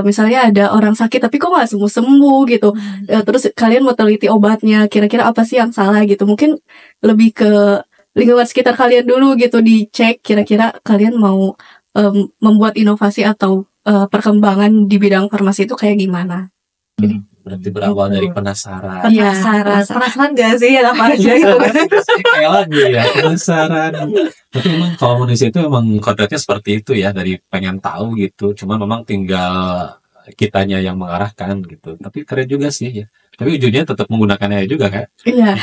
Speaker 2: Misalnya ada orang sakit tapi kok nggak sembuh-sembuh gitu. Terus kalian mau teliti obatnya, kira-kira apa sih yang salah gitu. Mungkin lebih ke lingkungan sekitar kalian dulu gitu, dicek kira-kira kalian mau membuat inovasi atau perkembangan di bidang farmasi itu kayak gimana.
Speaker 3: Berarti berawal dari penasaran.
Speaker 4: Penasaran gak sih apa aja gitu.
Speaker 3: Kayak lagi ya, penasaran. Tapi memang kalau manusia itu memang kodratnya seperti itu ya, dari pengen tahu gitu. Cuman memang tinggal kitanya yang mengarahkan gitu. Tapi keren juga sih ya. Tapi ujungnya tetap menggunakan AI juga kan?
Speaker 4: Iya.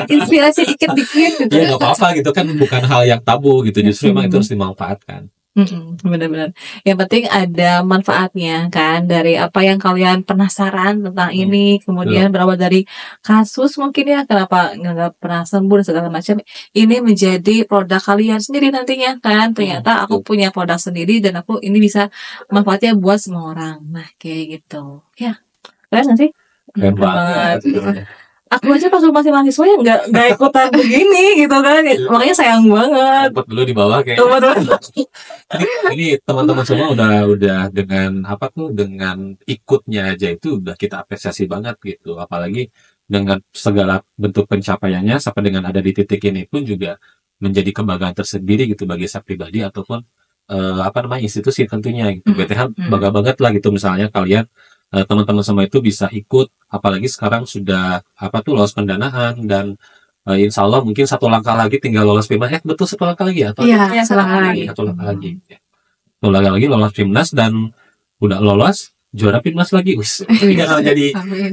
Speaker 4: Inspirasi dikit-dikit gitu.
Speaker 3: Ya nggak apa-apa gitu kan, bukan hal yang tabu gitu. Justru memang itu harus dimanfaatkan.
Speaker 4: Benar-benar. Yang penting ada manfaatnya kan dari apa yang kalian penasaran tentang ini, kemudian berawal dari kasus mungkin ya kenapa nggak pernah sembuh dan segala macam. Ini menjadi produk kalian sendiri nantinya kan. Ternyata aku punya produk sendiri dan aku ini bisa manfaatnya buat semua orang. Nah kayak gitu. Ya, keren nggak sih?
Speaker 3: Keren banget.
Speaker 4: Aku aja pas masih mahasiswa ya nggak ikutan begini gitu kan, makanya sayang banget.
Speaker 3: Tempat dulu di bawah kayak. Ini teman-teman semua udah dengan ikutnya aja itu udah kita apresiasi banget gitu. Apalagi dengan segala bentuk pencapaiannya sampai dengan ada di titik ini pun juga menjadi kebanggaan tersendiri gitu bagi saya pribadi ataupun institusi tentunya gitu. BTH bangga banget lah gitu misalnya kalian teman-teman semua itu bisa ikut, apalagi sekarang sudah lolos pendanaan dan insya Allah mungkin satu langkah lagi tinggal lolos PIMNAS. Betul satu langkah lagi ya?
Speaker 4: Satu langkah lagi
Speaker 3: lolos PIMNAS dan udah lolos juara PIMNAS lagi.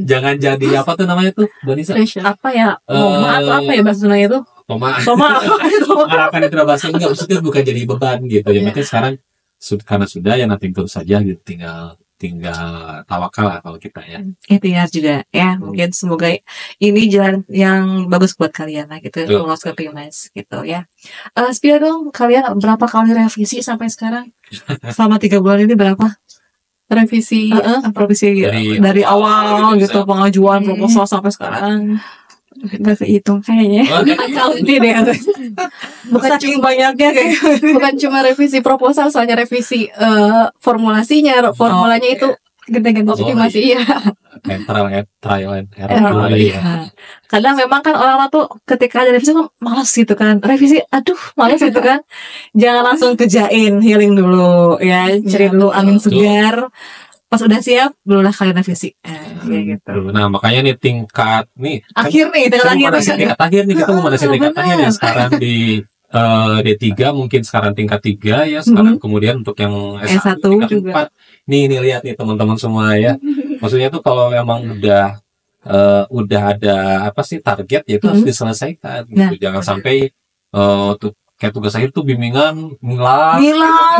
Speaker 3: Jangan jadi apa tuh namanya tuh, Bonisa?
Speaker 4: Apa ya? Apa ya bahasa itu?
Speaker 3: Toma. Harapan itu bahasa enggak, maksudnya bukan jadi beban gitu. Yang penting sekarang karena sudah ya nanti terus saja gitu, tinggal tawakal lah kalau kita ya.
Speaker 4: Ikhtiar juga ya. Mungkin semoga ini jalan yang bagus buat kalian lah gitu, lolos ke PIMNAS gitu ya. Spill dong, kalian berapa kali revisi sampai sekarang? Selama 3 bulan ini berapa?
Speaker 2: Revisi
Speaker 4: dari awal gitu, pengajuan proposal sampai sekarang.
Speaker 5: Gak kehitung kayaknya.
Speaker 4: Bukan saking banyaknya kayak
Speaker 2: bukan cuma revisi proposal, soalnya revisi formulasinya, formulanya itu gede-gede, jadi masih
Speaker 3: trial and error.
Speaker 4: Kadang memang kan orang-orang tuh ketika ada revisi kok malas gitu kan, revisi malas gitu kan. Jangan langsung kerjain, healing dulu ya, cari dulu angin segar. Pas udah siap, barulah kalian revisi. Gitu.
Speaker 3: Nah, makanya nih tingkat
Speaker 4: akhir nih,
Speaker 3: tingkat akhir nih, kita mau pada tingkat akhir ya sekarang di D3 mungkin sekarang tingkat 3 ya sekarang, kemudian untuk yang S1 tingkat
Speaker 4: juga.
Speaker 3: 4. Nih lihat nih teman-teman semua ya. Maksudnya tuh kalau emang udah ada target ya itu harus diselesaikan gitu. Jangan sampai kayak tugas akhir tuh bimbingan ngilang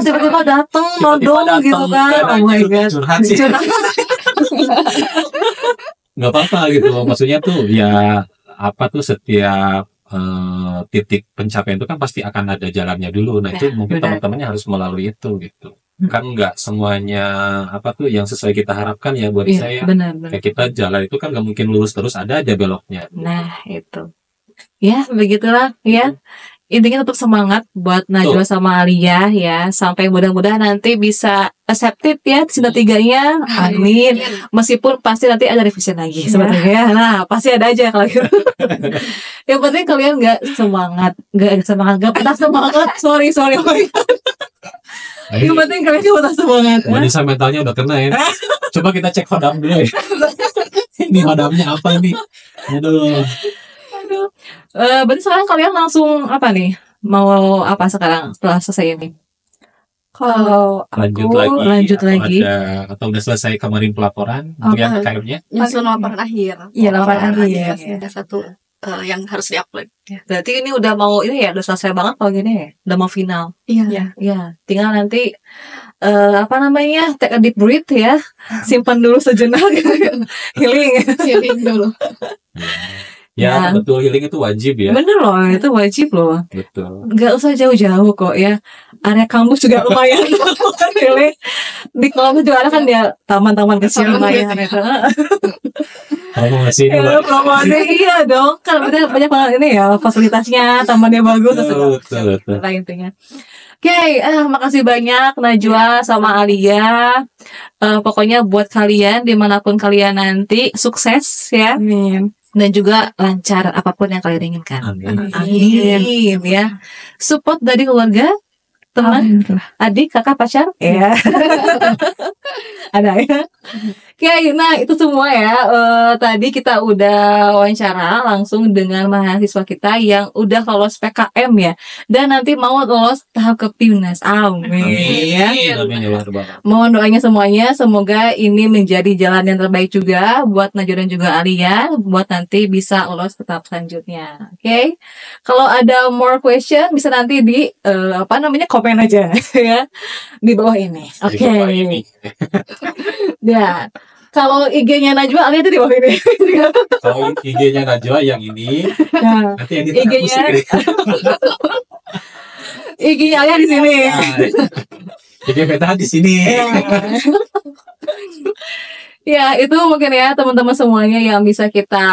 Speaker 4: tiba-tiba datang nodong gitu kan. Oh my god,
Speaker 3: curhat sih. Nggak apa-apa gitu, maksudnya tuh ya setiap titik pencapaian itu kan pasti akan ada jalannya dulu. Nah itu mungkin teman-temannya harus melalui itu gitu. kan nggak semuanya apa tuh yang sesuai kita harapkan ya buat
Speaker 4: Iya,
Speaker 3: saya.
Speaker 4: benar.
Speaker 3: Kayak kita jalan itu kan nggak mungkin lurus terus, ada aja beloknya.
Speaker 4: Nah, itu. Ya, begitulah ya. Intinya tetap semangat buat Najwa sama Alia ya. Sampai mudah-mudahan nanti bisa accepted ya sila tiganya. Amin. Meskipun pasti nanti ada revision lagi sebenarnya. Nah, pasti ada aja kalau gitu. Yang penting kalian nggak patah semangat. Sorry. Oh my God. Yang penting kalian gak patah semangat.
Speaker 3: Wanita mentalnya udah kena ya. Coba kita cek hodam dulu ya. Ini hodamnya apa nih? Aduh.
Speaker 4: Berarti sekarang kalian langsung apa nih? Mau apa sekarang setelah selesai ini?
Speaker 5: Kalau aku
Speaker 4: lanjut lagi.
Speaker 3: Atau udah selesai kemarin pelaporan untuk yang KM-nya?
Speaker 1: Nyusun laporan akhir.
Speaker 5: Iya, laporan akhir.
Speaker 1: Ada satu yang harus diupload.
Speaker 4: Berarti ini udah mau ini ya, udah selesai banget kalau gini ya, udah mau final.
Speaker 1: Iya.
Speaker 4: Ya, tinggal nanti apa namanya, take a deep breath ya, simpan dulu sejenak, healing
Speaker 1: dulu.
Speaker 3: Ya, betul, healing itu wajib ya.
Speaker 4: Bener loh, itu wajib loh.
Speaker 3: Betul.
Speaker 4: Gak usah jauh-jauh kok ya. Area kampus juga lumayan. Di kampus juga ada kan ya taman-taman kecil lumayan.
Speaker 3: Promosi ini.
Speaker 4: Promosi iya dong. Kan banyak banget ini ya fasilitasnya, tamannya bagus.
Speaker 3: Betul.
Speaker 4: Intinya. Oke, makasih banyak Najwa sama Alia. Pokoknya buat kalian dimanapun kalian nanti sukses ya.
Speaker 5: Amin.
Speaker 4: Dan juga lancar apapun yang kalian inginkan. Amin ya. Support dari keluarga, teman, adik, kakak, pacar, ya. Ada ya. Oke, nah itu semua ya. Tadi kita udah wawancara langsung dengan mahasiswa kita yang udah lolos PKM ya, dan nanti mau lolos tahap ke PIMNAS. Amin. Mohon doanya semuanya, semoga ini menjadi jalan yang terbaik juga buat Najwa dan juga Alia, buat nanti bisa lolos ke tahap selanjutnya. Oke, kalau ada more question bisa nanti di komen aja ya di bawah ini. Oke. Ya. Kalau IG-nya Najwa Alia itu di bawah ini.
Speaker 3: Kalau IG-nya Najwa yang ini, nanti yang
Speaker 4: IG-nya Alia di sini.
Speaker 3: IG Beta di sini.
Speaker 4: Ya, itu mungkin ya teman-teman semuanya yang bisa kita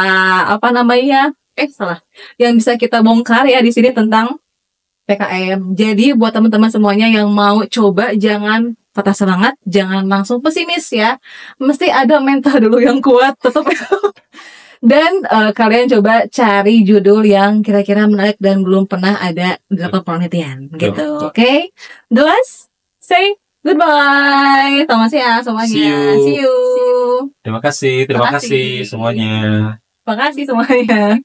Speaker 4: yang bisa kita bongkar ya di sini tentang PKM. Jadi buat teman-teman semuanya yang mau coba, jangan patah semangat, jangan langsung pesimis ya. Mesti ada mental dulu yang kuat, tetap. Dan kalian coba cari judul yang kira-kira menarik dan belum pernah ada dalam penelitian gitu. Oke? Guys, say goodbye. Selamat siang semuanya. See you.
Speaker 3: Terima kasih semuanya.
Speaker 4: Terima kasih semuanya.